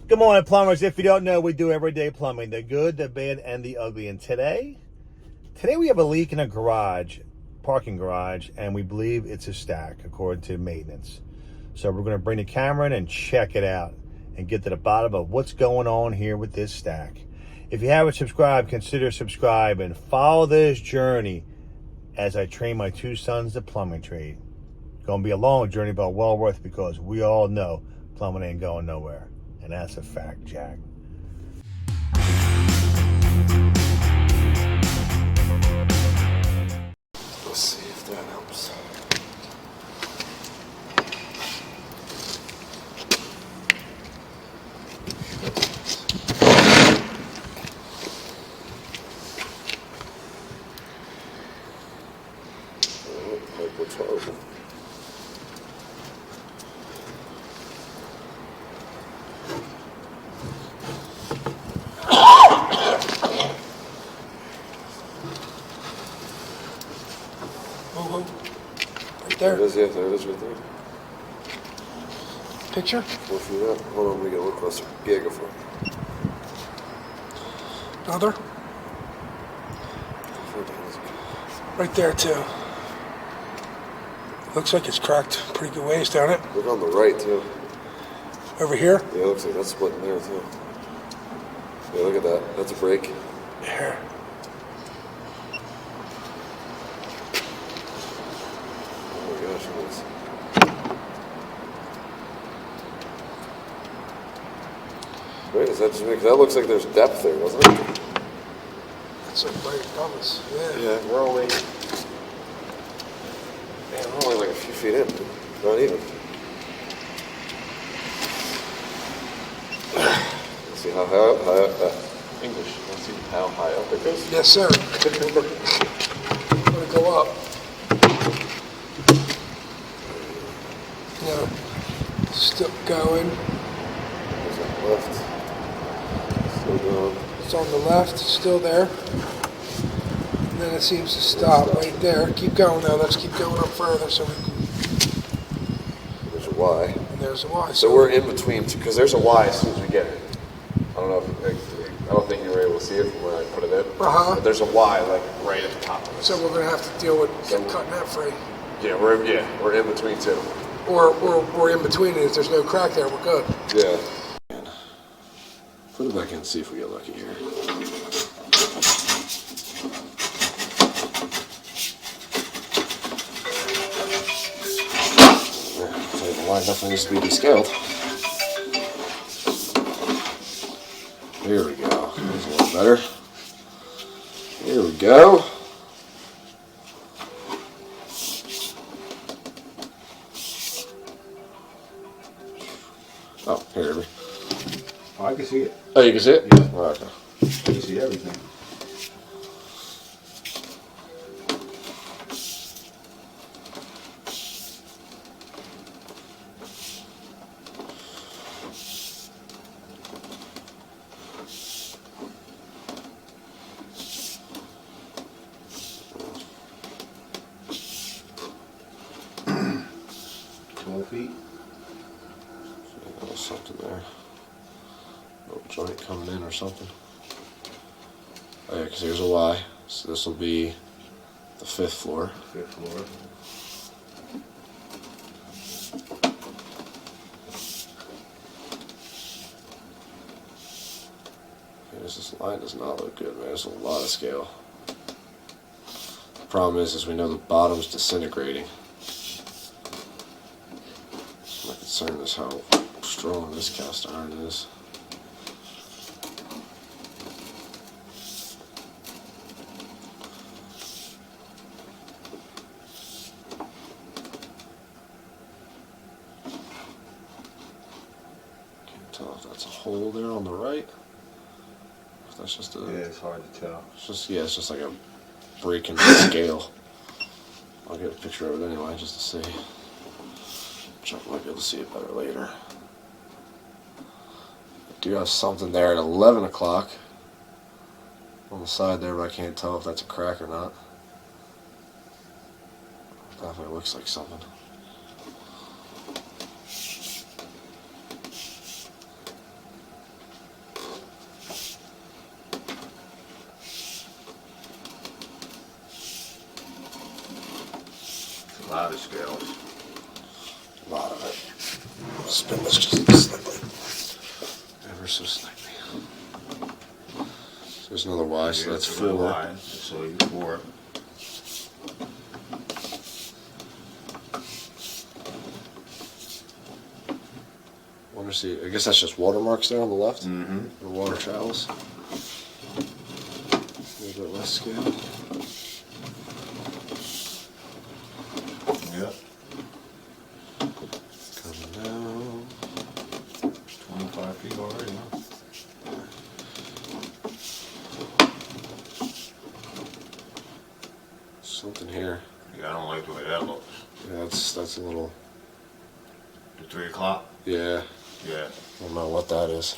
Good morning, plumbers. If you don't know, we do everyday plumbing, the good, the bad, and the ugly. And today we have a leak in a garage, parking garage, and we believe it's a stack, according to maintenance. So we're going to bring the camera in and check it out and get to the bottom of what's going on here with this stack. If you haven't subscribed, consider subscribe and follow this journey as I train my two sons the plumbing trade. It's going to be a long journey, but well worth it, because we all know plumbing ain't going nowhere. And that's a fact, Jack. Let's see if that helps. Pipe looks horrible. Right there. There it is, yeah, there it is right there. Picture? 4 feet up. Hold on, let me get a little closer. Yeah, go for it. Another? Right there too. Looks like it's cracked pretty good ways down it. Look on the right too. Over here? Yeah, it looks like that's splitting there too. Yeah, look at that. That's a break. Here. Oh my gosh, it is. Right, is that just me? 'Cause that looks like there's depth there, doesn't it? That's like right above us. Yeah. Yeah, we're only like a few feet in. Not even. Let's see how high English. Let's see how high up it goes. Yes, sir. I'm gonna go up. No. Still going. There's that left. Still going. It's on the left, still there. And then it seems to stop right there. Keep going though. Let's keep going up further so we can. There's a Y. And there's a Y. So we're in between, because there's a Y as soon as we get it. I don't know if I don't think you were able to see it from when I put it in. But there's a Y like right at the top of it. So we're gonna have to deal with cutting that free. Yeah, we're in between two. Or we're in between it. If there's no crack there, we're good. Yeah. Put it back in and see if we get lucky here. Yeah, the line definitely needs to be descaled. Here we go. That's a little better. Here we go. Oh, here we go. Oh, I can see it. Oh, you can see it? Yeah. Oh, okay. I can see everything. Feet. There's something there. Little joint coming in or something. Oh yeah, because here's a Y. So this will be the 5th floor. 5th floor. Yeah, this line does not look good, man. There's a lot of scale. The problem is we know the bottom's disintegrating. My concern is how strong this cast iron is. Can't tell if that's a hole there on the right. If that's just a. Yeah, it's hard to tell. It's just like a break in the scale. I'll get a picture of it anyway, just to see. Chuck might be able to see it better later. I do have something there at 11 o'clock on the side there, but I can't tell if that's a crack or not. Definitely looks like something. A lot of scales. A lot of it. I'll spin this just slightly. Ever so slightly. So there's another Y, so that's 4. So you 4. Wonder see. I guess that's just watermarks there on the left. Mm-hmm. The water travels. A little bit less scale. Yep. Coming down. 25 feet already, huh? Something here. Yeah, I don't like the way that looks. Yeah, that's a little. The 3 o'clock? Yeah. Yeah. I don't know what that is.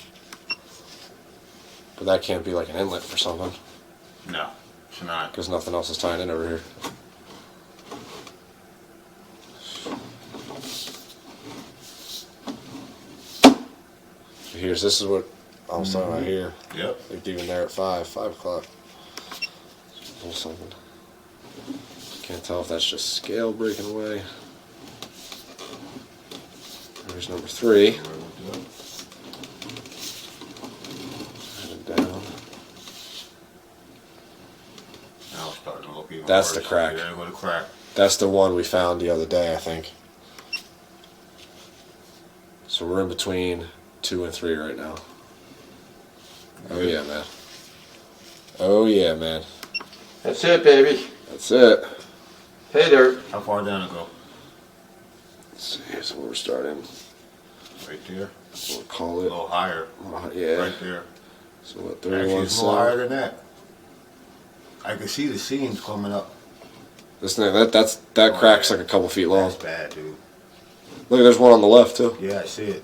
But that can't be like an inlet for something. No, it's not. Because nothing else is tying in over here. Here's this is what I was talking about here. Yep. Like even there at 5 o'clock. Pull something. Can't tell if that's just scale breaking away. There's number 3. Heading down. Now it's starting to look even That's worse. the crack. There go the crack. That's the one we found the other day, I think. So we're in between 2 and 3 right now. Oh yeah, man. Oh yeah, man. That's it, baby. That's it. Hey there. How far down it go? Let's see, here's where we're starting. Right there. We'll call A it. little higher. Yeah. Right there. So what, Actually, 31 it's more higher cell? than that. I can see the seams coming up. This thing, that crack's like a couple feet long. That's bad, dude. Look, there's one on the left too. Yeah, I see it.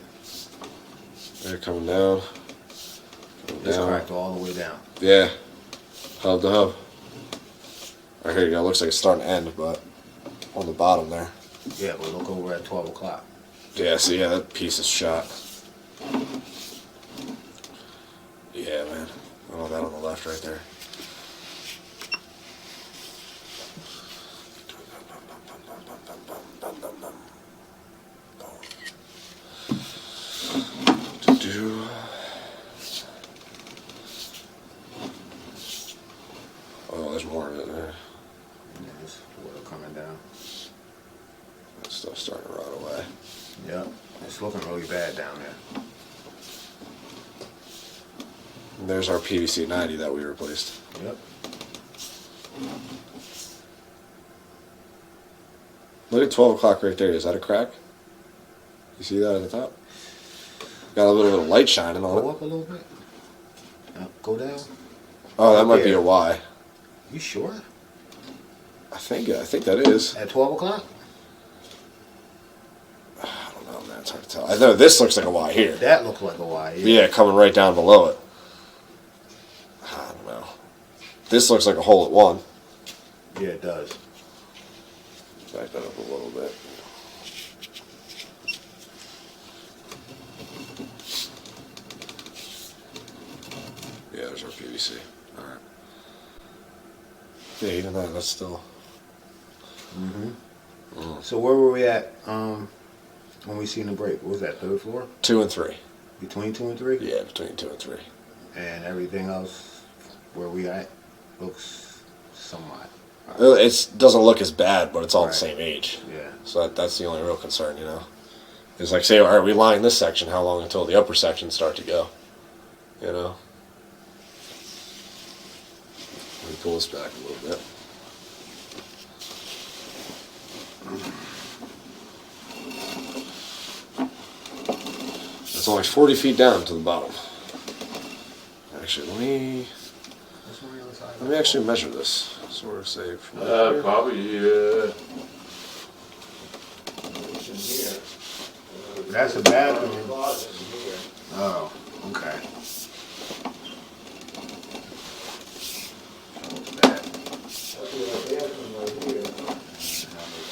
They're coming down. Coming It's down. cracked all the way down. Yeah. Hub to hub. Right here you go. Looks like it's starting to end, but on the bottom there. Yeah, but look over at 12 o'clock. Yeah, so yeah, that piece is shot. Yeah, man. Oh, that on the left right there. Oh, there's more of it there. Yeah, there's water coming down. That stuff's starting to rot away. Yep. It's looking really bad down there. And there's our PVC 90 that we replaced. Yep. Look at 12 o'clock right there. Is that a crack? You see that at the top? Got a little bit of light shining on Go it. up a little bit. Yep. Go down. Oh, that might be Yeah. a Y. You sure? I think that is. At 12 o'clock? I don't know, man. It's hard to tell. I know this looks like a Y here. That looked like a Y. Yeah, coming right down below it. I don't know. This looks like a hole at 1. Yeah, it does. Back that up a little bit. Yeah, there's our PVC. All right. Yeah, even that, that's still. So where were we at when we seen the break? What was that, 3rd floor? 2 and 3. Between 2 and 3? Yeah, between 2 and 3. And everything else, where we at, looks somewhat. It doesn't look as bad, but it's all Right. the same age. Yeah. So that's the only real concern, you know. It's like, say, all right, we line this section, how long until the upper sections start to go? You know? Let me pull this back a little bit. It's only 40 feet down to the bottom. Actually, let me actually measure this. So we're safe. From here. Probably, it's in here. That's a bathroom. Oh, okay. That's the bathroom right here.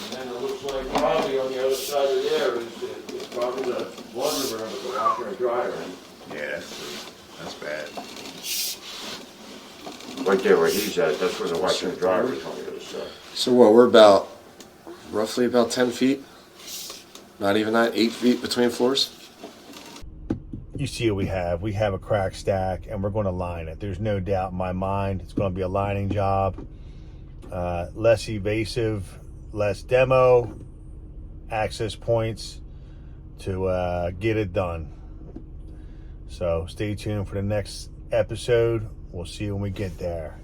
And then it looks like probably on the other side of there is probably the laundry room with the washer and dryer. Yeah, that's bad. Right there where he's at, that's where the washer and dryer is on the other side. So what? We're about roughly about 10 feet. Not even that, 8 feet between floors. You see what we have. We have a crack stack, and we're going to line it. There's no doubt in my mind it's going to be a lining job. Less evasive, less demo, access points to get it done. So stay tuned for the next episode. We'll see you when we get there.